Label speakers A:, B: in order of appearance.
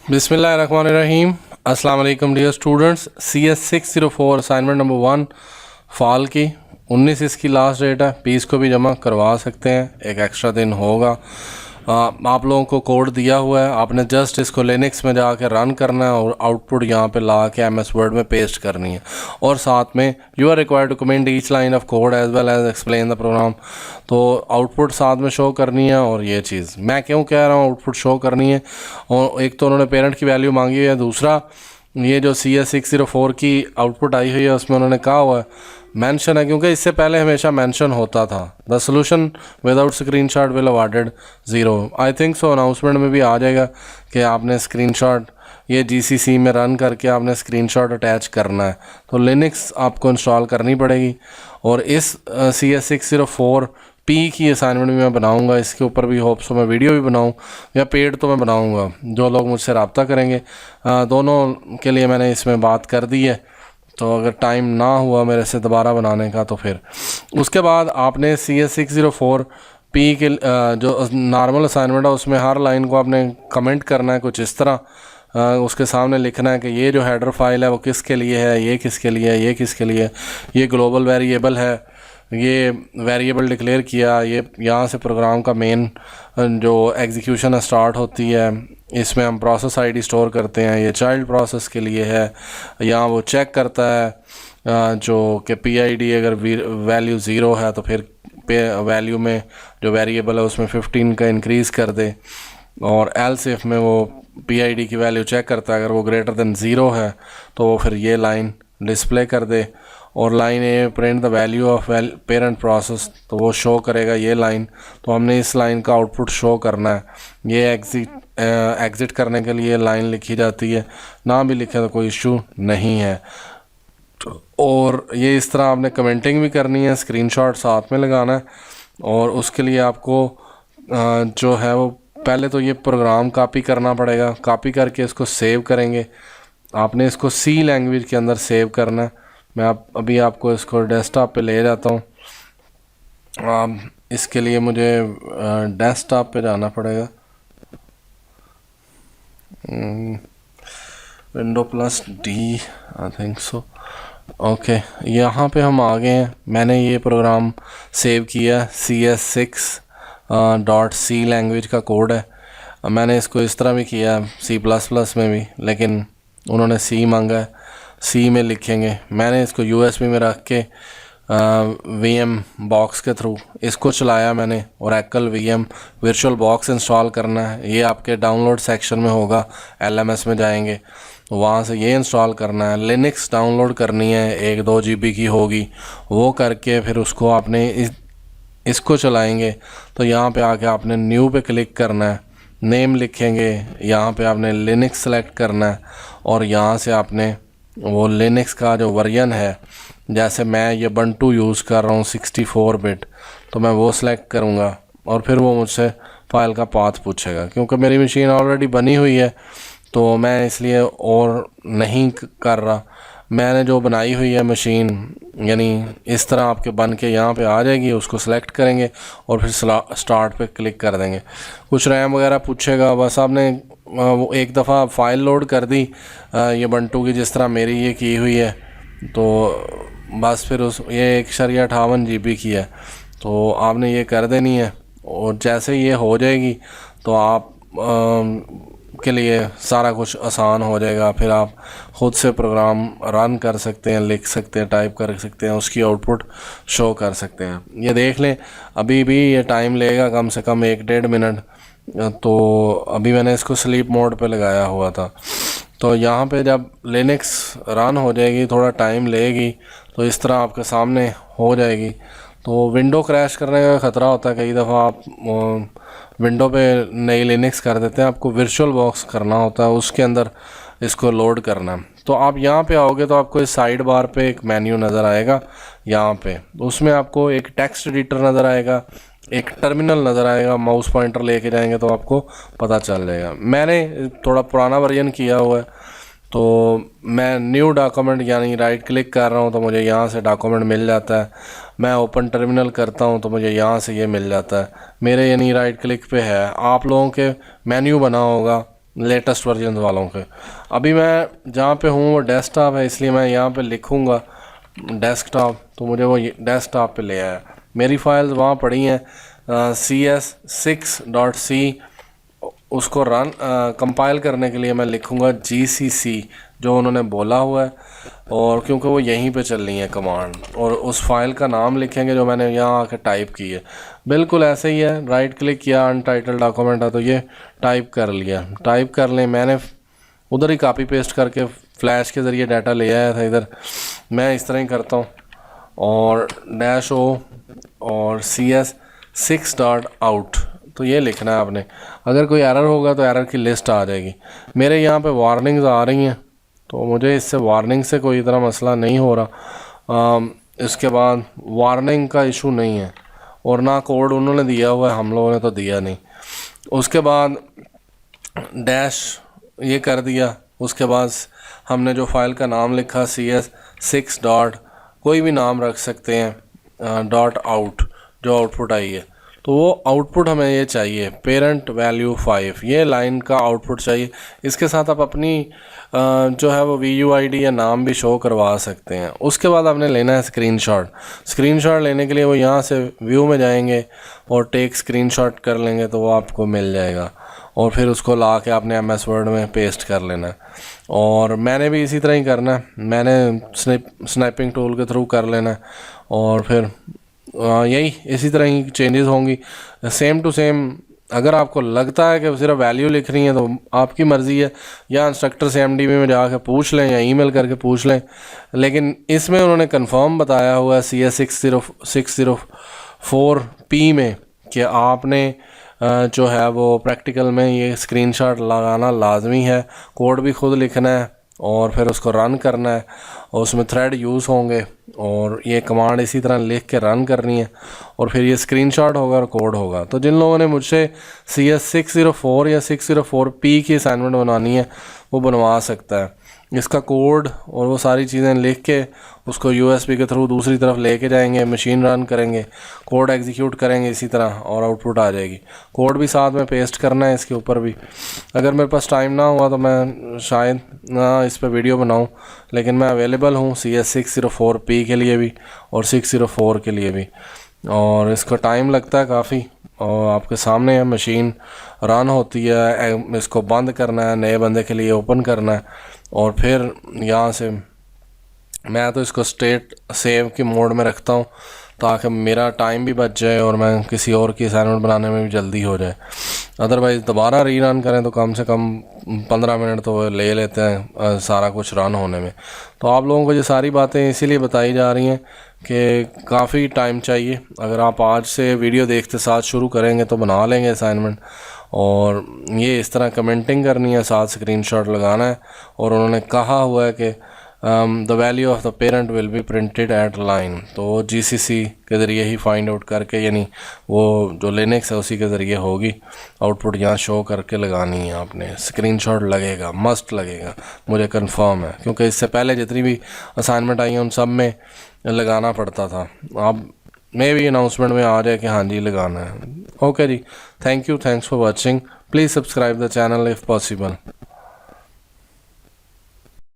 A: बिस्मिल्लाहिर्रहमानिर्रहीम। अस्सलाम वालेकुम dear students. CS 604 assignment number 1 fall की 19 इसकी लास्ट डेट है। 20 को भी जमा करवा सकते हैं, एक एक्स्ट्रा दिन होगा। आप लोगों को कोड दिया हुआ है, आपने जस्ट इसको लिनक्स में जाकर रन करना है और आउटपुट यहाँ पे ला के MS वर्ड में पेस्ट करनी है। और साथ में you are required to comment each line of code as well as explain the program. तो आउटपुट साथ में शो करनी है। और ये चीज़ मैं क्यों कह रहा हूँ आउटपुट शो करनी है, और एक तो उन्होंने पेरेंट की वैल्यू मांगी हुई है, दूसरा ये जो CS 604 की आउटपुट आई हुई है उसमें उन्होंने कहा हुआ है मेंशन है, क्योंकि इससे पहले हमेशा मेंशन होता था the solution without screenshot will awarded 0। I think so announcement में भी आ जाएगा कि आपने स्क्रीनशॉट ये GCC में रन करके आपने स्क्रीनशॉट अटैच करना है। तो लिनक्स आपको इंस्टॉल करनी पड़ेगी। और इस CS 604 P की असाइनमेंट भी मैं बनाऊंगा, इसके ऊपर भी होप सो मैं वीडियो भी बनाऊं या पेड तो मैं बनाऊंगा, जो लोग मुझसे रब्ता करेंगे। दोनों के लिए मैंने इसमें बात कर दी है, तो अगर टाइम ना हुआ मेरे से दोबारा बनाने का तो फिर उसके बाद आपने CS 604 P के जो नॉर्मल असाइनमेंट है उसमें हर लाइन को आपने कमेंट करना है कुछ इस तरह। उसके सामने लिखना है कि ये जो हेडर फाइल है वो किसके लिए है, ये किसके लिए है, ये किसके लिए है, ये ग्लोबल वेरिएबल है, ये वेरिएबल डिक्लेयर किया, ये यहाँ से प्रोग्राम का मेन जो एग्जीक्यूशन स्टार्ट होती है, इसमें हम प्रोसेस आईडी स्टोर करते हैं, ये चाइल्ड प्रोसेस के लिए है। यहाँ वो चेक करता है जो कि PID अगर वैल्यू 0 है तो फिर वैल्यू में जो वेरिएबल है उसमें 15 का इंक्रीज़ कर दे। और एल्स इफ में वो PID की वैल्यू चेक करता है, अगर वो ग्रेटर देन 0 है तो वो फिर ये लाइन डिस्प्ले कर दे। और line A print the value of parent process, तो वो शो करेगा ये लाइन। तो हमने इस लाइन का आउटपुट शो करना है। ये एग्ज़िट करने के लिए लाइन लिखी जाती है, ना भी लिखे तो कोई इशू नहीं है। और ये इस तरह आपने कमेंटिंग भी करनी है, स्क्रीनशॉट साथ में लगाना है। और उसके लिए आपको जो है वो पहले तो ये प्रोग्राम कॉपी करना पड़ेगा। कॉपी करके इसको सेव करेंगे। आपने इसको C लैंग्वेज के अंदर सेव करना है। मैं अभी आपको इसको डेस्कटॉप पे ले जाता हूँ। इसके लिए मुझे डेस्कटॉप पे जाना पड़ेगा, Windows+D I think so. Okay, यहाँ पे हम आ गए हैं। मैंने ये प्रोग्राम सेव किया, CS 6.C लैंग्वेज का कोड है। मैंने इसको इस तरह भी किया C++ में भी, लेकिन उन्होंने C मांगा है, C में लिखेंगे। मैंने इसको USB में रख के VM बॉक्स के थ्रू इसको चलाया मैंने। और एकल VM वर्चुअल बॉक्स इंस्टॉल करना है, ये आपके डाउनलोड सेक्शन में होगा। LMS में जाएंगे तो वहाँ से ये इंस्टॉल करना है। लिनक्स डाउनलोड करनी है, 1-2 GB की होगी, वो करके फिर उसको आपने इसको चलाएंगे। तो यहाँ पे आके आपने न्यू पे क्लिक करना है, नेम लिखेंगे, यहाँ पे आपने लिनक्स सेलेक्ट करना है। और यहाँ से आपने वो लिनक्स का जो वर्जन है, जैसे मैं ये Ubuntu यूज़ कर रहा हूँ 64 बिट, तो मैं वो सिलेक्ट करूँगा। और फिर वो मुझसे फ़ाइल का पाथ पूछेगा, क्योंकि मेरी मशीन ऑलरेडी बनी हुई है तो मैं इसलिए और नहीं कर रहा। मैंने जो बनाई हुई है मशीन, यानी इस तरह आपके बन के यहाँ पे आ जाएगी, उसको सेलेक्ट करेंगे और फिर स्टार्ट पे क्लिक कर देंगे। कुछ रैम वगैरह पूछेगा, बस आपने वो एक दफ़ा फ़ाइल लोड कर दी ये Ubuntu की, जिस तरह मेरी ये की हुई है, तो बस फिर ये 1.58 GB की है, तो आपने ये कर देनी है। और जैसे ये हो जाएगी तो आप के लिए सारा कुछ आसान हो जाएगा। फिर आप ख़ुद से प्रोग्राम रन कर सकते हैं, लिख सकते हैं, टाइप कर सकते हैं, उसकी आउटपुट शो कर सकते हैं। ये देख लें, अभी भी ये टाइम लेगा कम से कम 1-1.5 मिनट। तो अभी मैंने इसको स्लीप मोड पे लगाया हुआ था। तो यहाँ पे जब लिनक्स रन हो जाएगी, थोड़ा टाइम लेगी, तो इस तरह आपके सामने हो जाएगी। तो विंडो क्रैश करने का ख़तरा होता है, कई दफ़ा आप विंडो पे नई लिनक्स कर देते हैं, आपको वर्चुअल बॉक्स करना होता है, उसके अंदर इसको लोड करना। तो आप यहाँ पे आओगे तो आपको इस साइड बार पे एक मेन्यू नज़र आएगा, यहाँ पे उसमें आपको एक टेक्स्ट एडिटर नज़र आएगा, एक टर्मिनल नज़र आएगा। माउस पॉइंटर लेके जाएंगे तो आपको पता चल जाएगा। मैंने थोड़ा पुराना वर्जन किया हुआ है, तो मैं न्यू डॉक्यूमेंट यानी राइट क्लिक कर रहा हूँ तो मुझे यहाँ से डॉक्यूमेंट मिल जाता है। मैं ओपन टर्मिनल करता हूँ तो मुझे यहाँ से ये मिल जाता है। मेरे यानी राइट क्लिक पे है। आप लोगों के मेन्यू बना होगा लेटेस्ट वर्जन वालों के। अभी मैं जहाँ पे हूँ वो डेस्कटॉप है, इसलिए मैं यहाँ पे लिखूँगा डेस्कटॉप, तो मुझे वो डेस्कटॉप पे ले आया। मेरी फाइल्स वहाँ पड़ी हैं CS6.c, उसको रन कंपाइल करने के लिए मैं लिखूँगा GCC जो उन्होंने बोला हुआ है, और क्योंकि वो यहीं पे चल रही है कमांड, और उस फाइल का नाम लिखेंगे जो मैंने यहाँ आके टाइप की है। बिल्कुल ऐसे ही है, राइट क्लिक किया, अनटाइटल्ड डॉक्यूमेंट है तो ये टाइप कर लिया। टाइप कर लें, मैंने उधर ही कॉपी पेस्ट करके फ्लैश के ज़रिए डाटा ले आया था इधर, मैं इस तरह ही करता हूँ, और -o और CS6.out तो ये लिखना है आपने। अगर कोई एरर होगा तो एरर की लिस्ट आ जाएगी। मेरे यहाँ पे वार्निंग्स आ रही हैं, तो मुझे इससे वार्निंग से कोई इतना मसला नहीं हो रहा। इसके बाद वार्निंग का इशू नहीं है, और ना कोड उन्होंने दिया हुआ है, हम लोगों ने तो दिया नहीं। उसके बाद डैश ये कर दिया। उसके बाद हमने जो फाइल का नाम लिखा CS6 कोई भी नाम रख सकते हैं .out, जो आउटपुट आई है, तो वो आउटपुट हमें ये चाहिए पेरेंट वैल्यू 5, ये लाइन का आउटपुट चाहिए। इसके साथ आप अपनी जो है वो VUID या नाम भी शो करवा सकते हैं। उसके बाद आपने लेना है स्क्रीनशॉट। स्क्रीनशॉट लेने के लिए वो यहाँ से व्यू में जाएंगे और टेक स्क्रीनशॉट कर लेंगे तो वो आपको मिल जाएगा, और फिर उसको ला के आपने MS वर्ड में पेस्ट कर लेना है। और मैंने भी इसी तरह ही करना है, मैंने स्नैपिंग टूल के थ्रू कर लेना है, और फिर यही इसी तरह ही चेंजेस होंगी सेम टू सेम। अगर आपको लगता है कि सिर्फ वैल्यू लिख रही है तो आपकी मर्ज़ी है, या इंस्ट्रक्टर से MDB में जाकर पूछ लें या ईमेल करके पूछ लें, लेकिन इसमें उन्होंने कंफर्म बताया हुआ है CS604P में कि आपने जो है वो प्रैक्टिकल में ये स्क्रीनशॉट लगाना लाजमी है, कोड भी खुद लिखना है और फिर उसको रन करना है, और उसमें थ्रेड यूज़ होंगे, और ये कमांड इसी तरह लिख के रन करनी है, और फिर ये स्क्रीनशॉट होगा और कोड होगा। तो जिन लोगों ने मुझसे CS604 या 604P की असाइनमेंट बनानी है वो बनवा सकता है। इसका कोड और वो सारी चीज़ें लिख के उसको USB के थ्रू दूसरी तरफ लेके जाएंगे, मशीन रन करेंगे, कोड एग्जीक्यूट करेंगे इसी तरह, और आउटपुट आ जाएगी। कोड भी साथ में पेस्ट करना है इसके ऊपर भी। अगर मेरे पास टाइम ना हुआ तो मैं शायद ना इस पर वीडियो बनाऊं, लेकिन मैं अवेलेबल हूं CS604P के लिए भी और 604 के लिए भी, और इसका टाइम लगता है काफ़ी, और आपके सामने है मशीन रन होती है, इसको बंद करना है, नए बंदे के लिए ओपन करना है, और फिर यहाँ से मैं तो इसको स्टेट सेव के मोड में रखता हूँ ताकि मेरा टाइम भी बच जाए और मैं किसी और की असाइनमेंट बनाने में भी जल्दी हो जाए। अदरवाइज़ दोबारा रीरन करें तो कम से कम 15 मिनट तो ले लेते हैं सारा कुछ रन होने में। तो आप लोगों को ये सारी बातें इसीलिए बताई जा रही हैं कि काफ़ी टाइम चाहिए। अगर आप आज से वीडियो देखते साथ शुरू करेंगे तो बना लेंगे असाइनमेंट, और ये इस तरह कमेंटिंग करनी है, साथ स्क्रीनशॉट लगाना है, और उन्होंने कहा हुआ है कि the value of the parent will be printed at line, तो GCC के ज़रिए ही फाइंड आउट करके, यानी वो जो लिनक्स है उसी के ज़रिए होगी, आउटपुट यहाँ शो करके लगानी है आपने। स्क्रीनशॉट लगेगा, मस्ट लगेगा, मुझे कंफर्म है, क्योंकि इससे पहले जितनी भी असाइनमेंट आई हैं उन सब में लगाना पड़ता था। अब मे भी अनाउंसमेंट में आ जाए कि हाँ जी लगाना है। ओके जी, thank you, thanks for watching, please subscribe the channel if possible.